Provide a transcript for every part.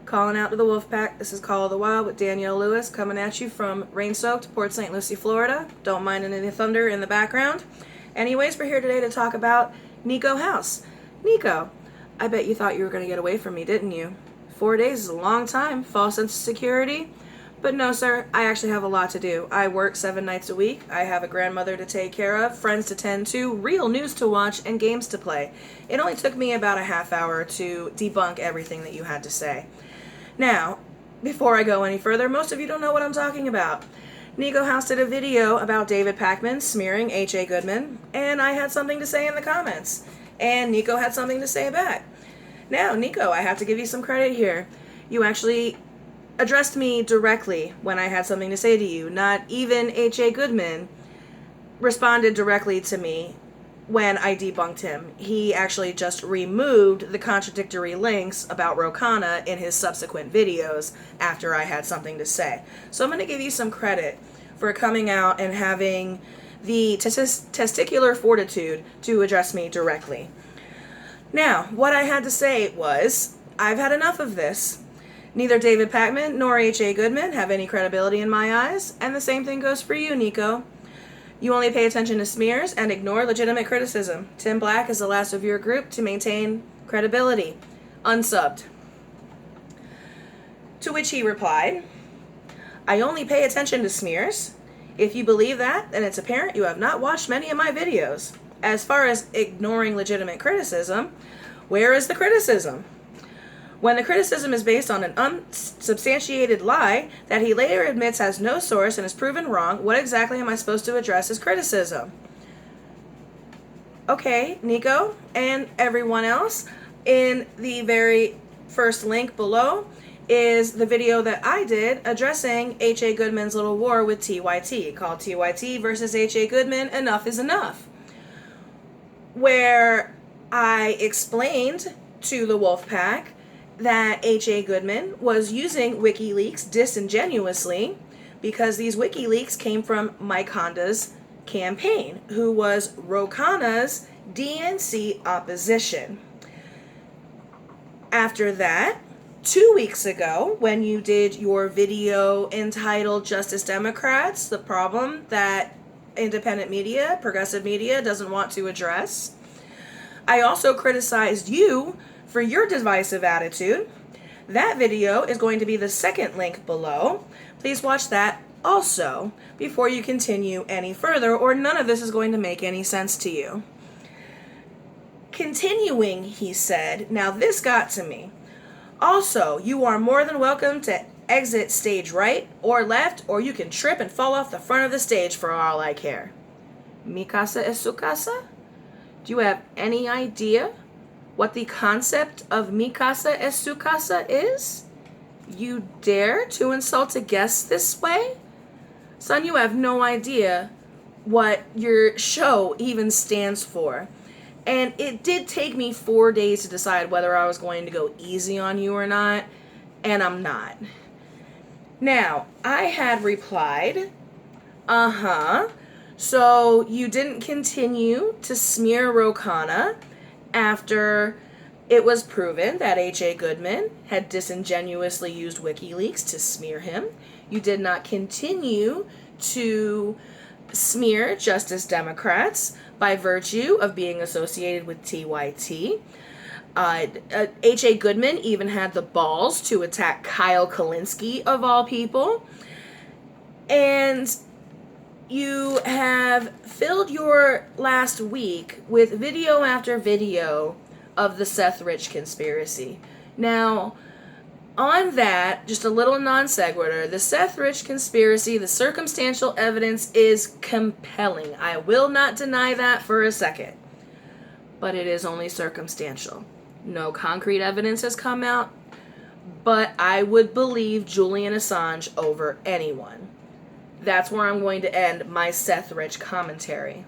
Calling out to the Wolfpack. This is Call of the Wild with Danielle Lewis coming at you from rain-soaked Port St. Lucie, Florida. Don't mind any thunder in the background. Anyways, we're here today to talk about Niko House. Niko, I bet you thought you were going to get away from me, didn't you? 4 days is a long time. False sense of security. But no, sir, I actually have a lot to do. I work 7 nights a week. I have a grandmother to take care of, friends to tend to, real news to watch, and games to play. It only took me about a half hour to debunk everything that you had to say. Now, before I go any further, most of you don't know what I'm talking about. Niko House did a video about David Pakman smearing HA Goodman, and I had something to say in the comments. And Niko had something to say back. Now, Niko, I have to give you some credit here. You actually addressed me directly when I had something to say to you. Not even HA Goodman responded directly to me when I debunked him. He actually just removed the contradictory links about Rokana in his subsequent videos after I had something to say. So I'm going to give you some credit for coming out and having the testicular fortitude to address me directly. Now, what I had to say was, I've had enough of this. Neither David Pakman nor HA Goodman have any credibility in my eyes, and the same thing goes for you, Niko. You only pay attention to smears and ignore legitimate criticism. Tim Black is the last of your group to maintain credibility. Unsubbed. To which he replied, I only pay attention to smears. If you believe that, then it's apparent you have not watched many of my videos. As far as ignoring legitimate criticism, where is the criticism? When the criticism is based on an unsubstantiated lie that he later admits has no source and is proven wrong, what exactly am I supposed to address as criticism? Okay, Niko and everyone else, in the very first link below is the video that I did addressing HA Goodman's little war with TYT, called TYT versus HA Goodman, Enough is Enough, where I explained to the Wolfpack that HA Goodman was using WikiLeaks disingenuously because these WikiLeaks came from Mike Honda's campaign, who was Rokana's DNC opposition. After that, 2 weeks ago, when you did your video entitled Justice Democrats, the problem that independent media, progressive media, doesn't want to address, I also criticized you for your divisive attitude. That video is going to be the second link below. Please watch that also before you continue any further, or none of this is going to make any sense to you. Continuing, he said, now this got to me. Also, you are more than welcome to exit stage right or left, or you can trip and fall off the front of the stage for all I care. Mi casa es su casa? Do you have any idea what the concept of mi casa es su casa is? You dare to insult a guest this way? Son, you have no idea what your show even stands for. And it did take me 4 days to decide whether I was going to go easy on you or not, and I'm not. Now, I had replied, so you didn't continue to smear Rokana after it was proven that HA Goodman had disingenuously used WikiLeaks to smear him. You did not continue to smear Justice Democrats by virtue of being associated with TYT. HA Goodman even had the balls to attack Kyle Kulinski, of all people. And you have filled your last week with video after video of the Seth Rich conspiracy. Now, on that, just a little non-sequitur, the Seth Rich conspiracy, the circumstantial evidence is compelling. I will not deny that for a second. But it is only circumstantial. No concrete evidence has come out, but I would believe Julian Assange over anyone. That's where I'm going to end my Seth Rich commentary.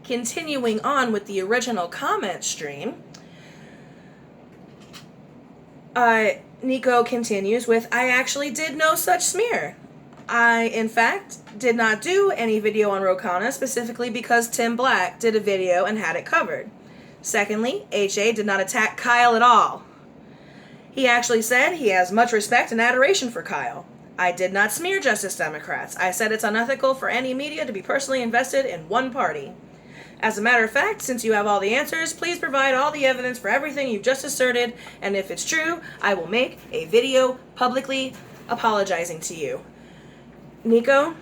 Continuing on with the original comment stream, Niko continues with, I actually did no such smear. I, in fact, did not do any video on Rokana specifically because Tim Black did a video and had it covered. Secondly, HA did not attack Kyle at all. He actually said he has much respect and adoration for Kyle. I did not smear Justice Democrats. I said it's unethical for any media to be personally invested in one party. As a matter of fact, since you have all the answers, please provide all the evidence for everything you've just asserted, and if it's true, I will make a video publicly apologizing to you. Niko,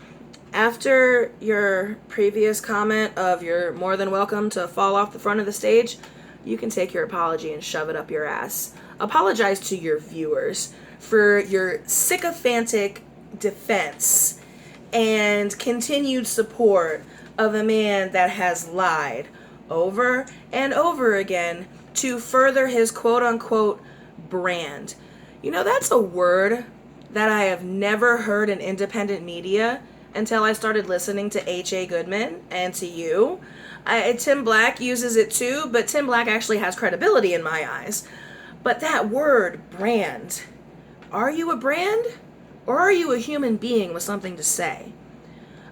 after your previous comment of you're more than welcome to fall off the front of the stage, you can take your apology and shove it up your ass. Apologize to your viewers for your sycophantic defense and continued support of a man that has lied over and over again to further his quote-unquote brand. You know, that's a word that I have never heard in independent media until I started listening to HA Goodman and to you. Tim Black uses it too, but Tim Black actually has credibility in my eyes. But that word, brand, are you a brand or are you a human being with something to say?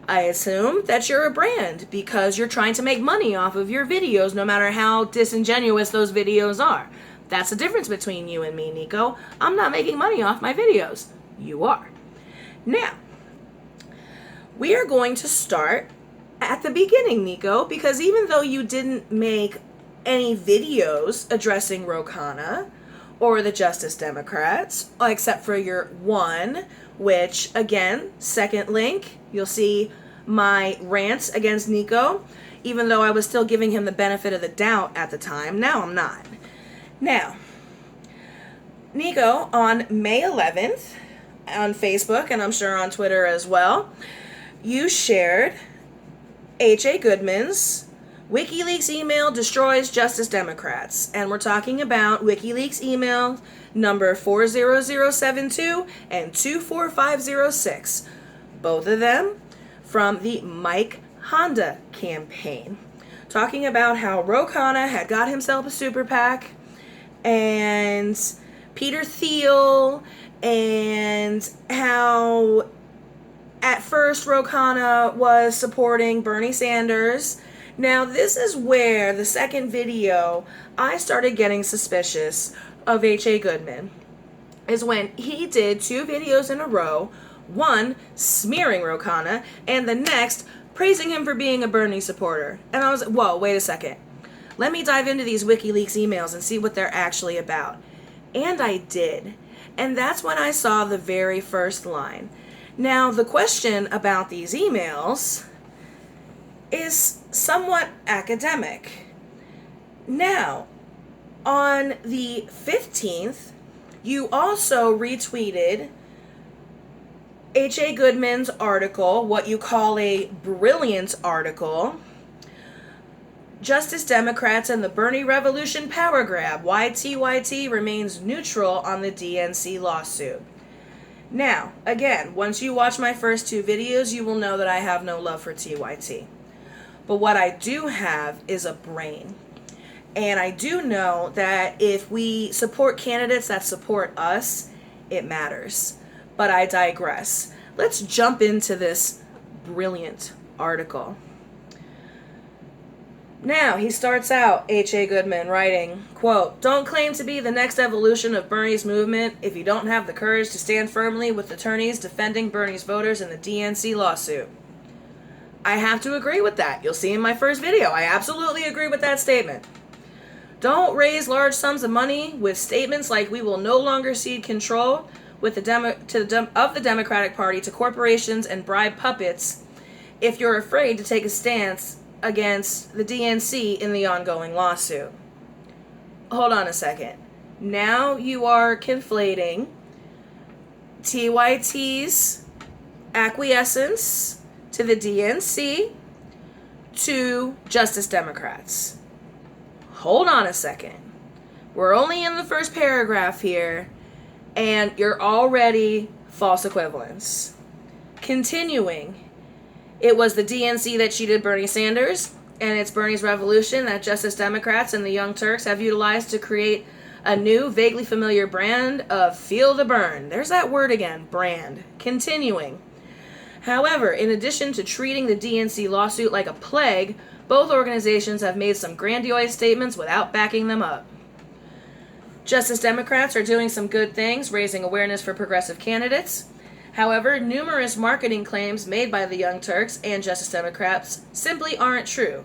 I assume that you're a brand because you're trying to make money off of your videos no matter how disingenuous those videos are. That's the difference between you and me, Niko. I'm not making money off my videos. You are. Now, we are going to start at the beginning, Niko, because even though you didn't make any videos addressing Ro Khanna or the Justice Democrats, except for your one, which, again, second link, you'll see my rants against Niko, even though I was still giving him the benefit of the doubt at the time. Now I'm not. Now, Niko, on May 11th, on Facebook, and I'm sure on Twitter as well, you shared HA Goodman's WikiLeaks email destroys Justice Democrats. And we're talking about WikiLeaks email number 40072 and 24506. Both of them from the Mike Honda campaign. Talking about how Ro Khanna had got himself a super PAC and Peter Thiel, and how at first Ro Khanna was supporting Bernie Sanders. Now, this is where the second video I started getting suspicious of HA Goodman, is when he did two videos in a row, one smearing Ro Khanna and the next praising him for being a Bernie supporter. And I was, whoa, wait a second. Let me dive into these WikiLeaks emails and see what they're actually about. And I did. And that's when I saw the very first line. Now, the question about these emails is somewhat academic. Now, on the 15th, you also retweeted H.A. Goodman's article, what you call a brilliant article, Justice Democrats and the Bernie Revolution Power Grab, why TYT remains neutral on the DNC lawsuit. Now, again, once you watch my first two videos, you will know that I have no love for TYT. But what I do have is a brain. And I do know that if we support candidates that support us, it matters. But I digress. Let's jump into this brilliant article. Now, he starts out, H.A. Goodman, writing, quote, "Don't claim to be the next evolution of Bernie's movement if you don't have the courage to stand firmly with attorneys defending Bernie's voters in the DNC lawsuit." I have to agree with that. You'll see in my first video. I absolutely agree with that statement. Don't raise large sums of money with statements like we will no longer cede control with of the Democratic Party to corporations and bribe puppets if you're afraid to take a stance against the DNC in the ongoing lawsuit. Hold on a second. Now you are conflating TYT's acquiescence to the DNC to Justice Democrats. Hold on a second. We're only in the first paragraph here, and you're already false equivalence. Continuing. It was the DNC that cheated Bernie Sanders, and it's Bernie's revolution that Justice Democrats and the Young Turks have utilized to create a new, vaguely familiar brand of feel the burn. There's that word again, brand. Continuing. However, in addition to treating the DNC lawsuit like a plague, both organizations have made some grandiose statements without backing them up. Justice Democrats are doing some good things, raising awareness for progressive candidates. However, numerous marketing claims made by the Young Turks and Justice Democrats simply aren't true.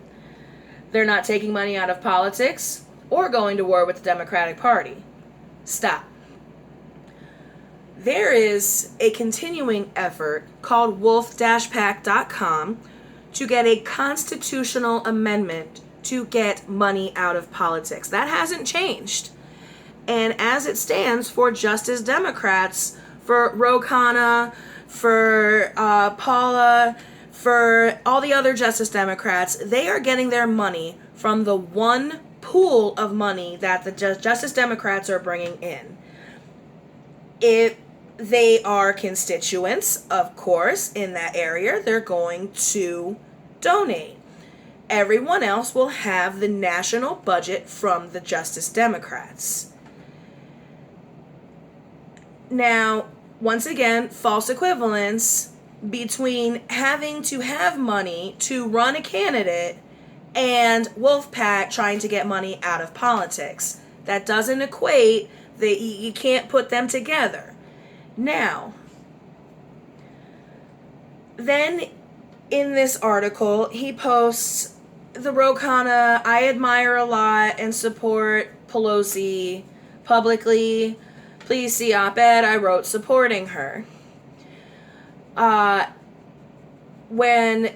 They're not taking money out of politics or going to war with the Democratic Party. Stop. There is a continuing effort called wolf-pac.com to get a constitutional amendment to get money out of politics. That hasn't changed. And as it stands, for Justice Democrats, for Ro Khanna, for Paula, for all the other Justice Democrats, they are getting their money from the one pool of money that the Justice Democrats are bringing in. If they are constituents, of course, in that area, they're going to donate. Everyone else will have the national budget from the Justice Democrats. Now, once again, false equivalence between having to have money to run a candidate and Wolfpack trying to get money out of politics. That doesn't equate. You can't put them together. Now, then in this article, he posts the Ro Khanna, I admire a lot and support Pelosi publicly. Please see op-ed I wrote supporting her. When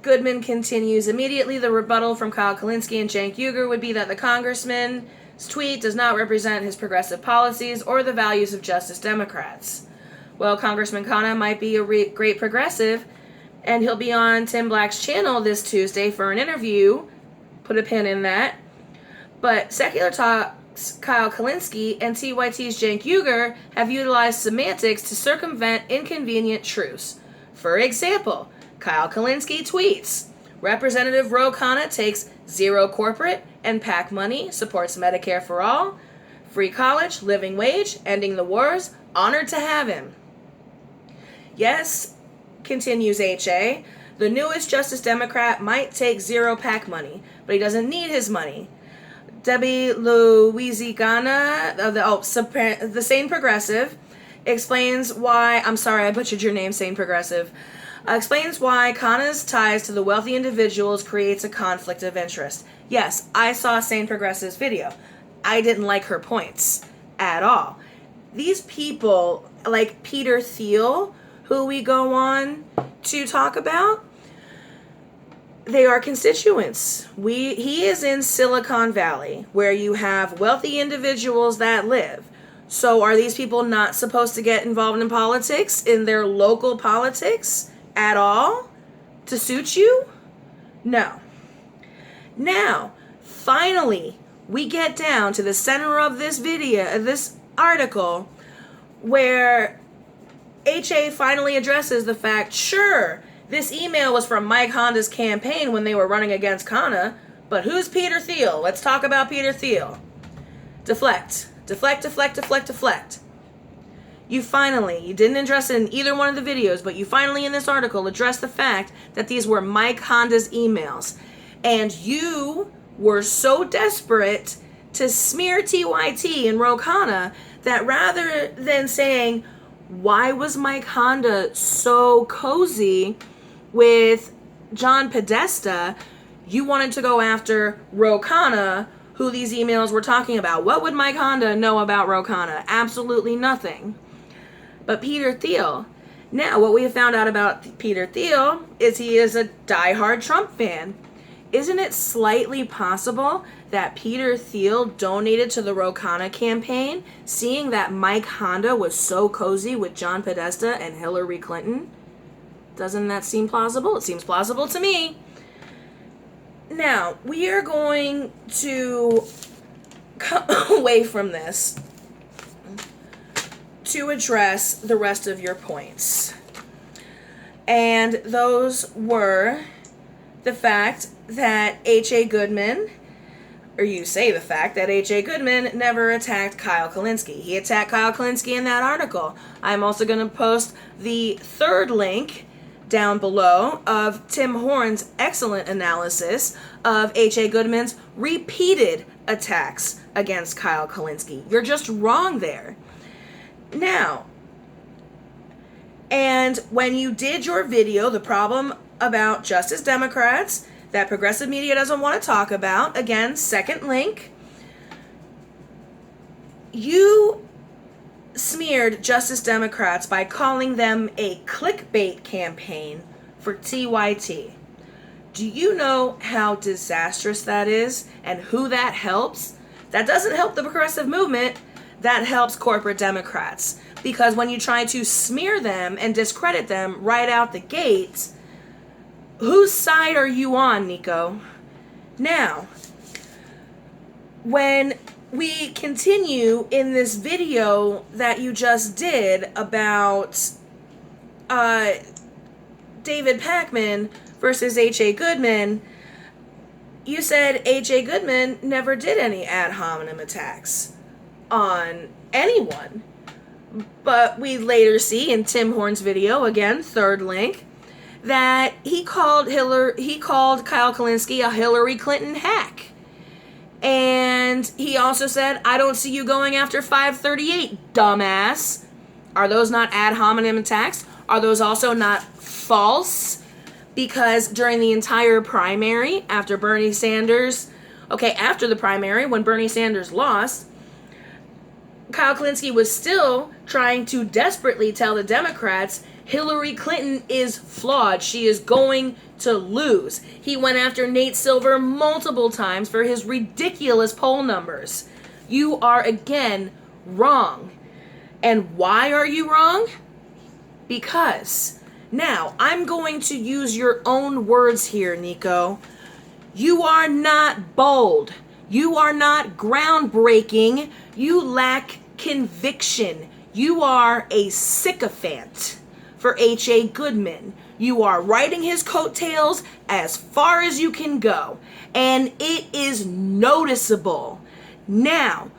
Goodman continues, immediately the rebuttal from Kyle Kulinski and Cenk Uygur would be that the congressman's tweet does not represent his progressive policies or the values of Justice Democrats. Well, Congressman Khanna might be a great progressive, and he'll be on Tim Black's channel this Tuesday for an interview. Put a pin in that. But Secular Talk's Kyle Kulinski and TYT's Cenk Uygur have utilized semantics to circumvent inconvenient truths. For example, Kyle Kulinski tweets, Representative Ro Khanna takes zero corporate and PAC money, supports Medicare for all, free college, living wage, ending the wars, honored to have him. Yes, continues HA, the newest Justice Democrat might take zero PAC money, but he doesn't need his money. Debbie Louisiana, the Sane Progressive, explains why, I'm sorry I butchered your name, Sane Progressive, explains why Khanna's ties to the wealthy individuals creates a conflict of interest. Yes, I saw Sane Progressive's video. I didn't like her points at all. These people, like Peter Thiel, who we go on to talk about, they are constituents. He is in Silicon Valley, where you have wealthy individuals that live. So are these people not supposed to get involved in politics, in their local politics at all, to suit you? No. Now, finally, we get down to the center of this video, this article, where HA finally addresses the fact, sure, this email was from Mike Honda's campaign when they were running against Khanna, but who's Peter Thiel? Let's talk about Peter Thiel. Deflect. Deflect, deflect, deflect, deflect. You didn't address it in either one of the videos, but you finally in this article addressed the fact that these were Mike Honda's emails. And you were so desperate to smear TYT and Ro Khanna that rather than saying, why was Mike Honda so cozy with John Podesta, you wanted to go after Ro Khanna, who these emails were talking about. What would Mike Honda know about Ro Khanna? Absolutely nothing. But Peter Thiel. Now, what we have found out about Peter Thiel is he is a diehard Trump fan. Isn't it slightly possible that Peter Thiel donated to the Ro Khanna campaign, seeing that Mike Honda was so cozy with John Podesta and Hillary Clinton? Doesn't that seem plausible? It seems plausible to me. Now, we are going to come away from this to address the rest of your points. And those were the fact that H.A. Goodman, or you say the fact that H.A. Goodman never attacked Kyle Kulinski. He attacked Kyle Kulinski in that article. I'm also going to post the third link down below of Tim Horn's excellent analysis of HA Goodman's repeated attacks against Kyle Kulinski. You're just wrong there. Now, and when you did your video, the problem about Justice Democrats that progressive media doesn't want to talk about, again, second link, you smeared Justice Democrats by calling them a clickbait campaign for TYT. Do you know how disastrous that is and who that helps? That doesn't help the progressive movement. That helps corporate Democrats. Because when you try to smear them and discredit them right out the gate, whose side are you on, Niko? Now, when we continue in this video that you just did about David Pakman versus HA Goodman, you said HA Goodman never did any ad hominem attacks on anyone. But we later see in Tim Horn's video, again, third link, that he called Kyle Kulinski a Hillary Clinton hack. And he also said, I don't see you going after 538, dumbass. Are those not ad hominem attacks? Are those also not false? Because during the entire primary, after the primary, when Bernie Sanders lost, Kyle Kulinski was still trying to desperately tell the Democrats Hillary Clinton is flawed. She is going to lose. He went after Nate Silver multiple times for his ridiculous poll numbers. You are, again, wrong. And why are you wrong? Because, now, I'm going to use your own words here, Niko. You are not bold. You are not groundbreaking. You lack conviction. You are a sycophant for H.A. Goodman. You are riding his coattails as far as you can go. And it is noticeable. Now,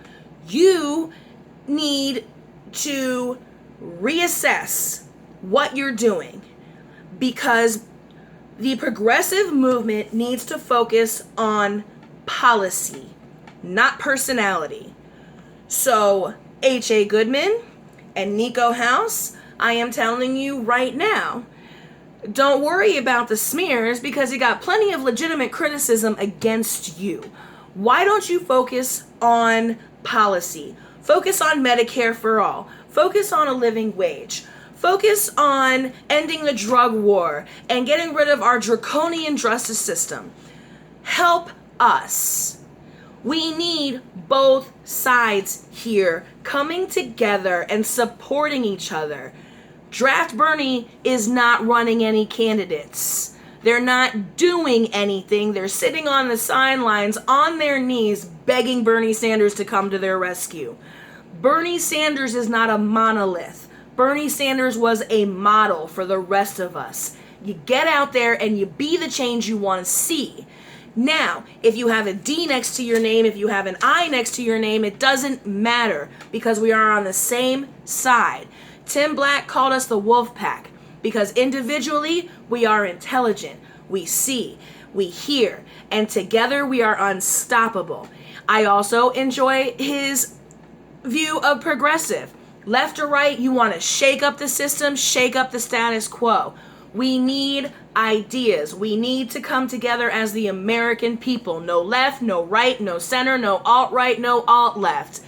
you need to reassess what you're doing, because the progressive movement needs to focus on policy, not personality. So, H.A. Goodman and Niko House, I am telling you right now, don't worry about the smears, because you got plenty of legitimate criticism against you. Why don't you focus on policy? Focus on Medicare for all. Focus on a living wage. Focus on ending the drug war and getting rid of our draconian justice system. Help us. We need both sides here coming together and supporting each other. Draft Bernie is not running any candidates. They're not doing anything. They're sitting on the sidelines on their knees begging Bernie Sanders to come to their rescue. Bernie Sanders is not a monolith. Bernie Sanders was a model for the rest of us. You get out there and you be the change you want to see. Now, if you have a D next to your name, if you have an I next to your name, it doesn't matter, because we are on the same side. Tim Black called us the wolf pack because individually we are intelligent, we see, we hear, and together we are unstoppable. I also enjoy his view of progressive. Left or right, you want to shake up the system, shake up the status quo. We need ideas. We need to come together as the American people. No left, no right, no center, no alt-right, no alt-left.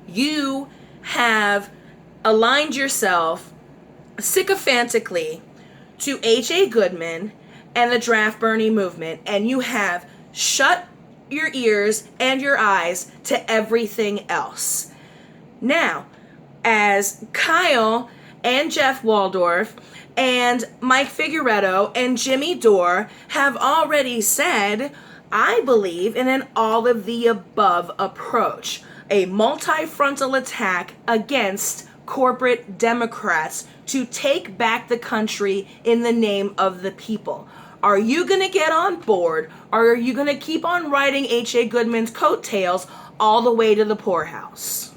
You have aligned yourself sycophantically to H.A. Goodman and the Draft Bernie movement, and you have shut your ears and your eyes to everything else. Now, as Kyle and Jeff Waldorf and Mike Figueredo and Jimmy Dore have already said, I believe in an all-of-the-above approach, a multi-frontal attack against corporate Democrats to take back the country in the name of the people. Are you going to get on board, or are you going to keep on riding H.A. Goodman's coattails all the way to the poorhouse?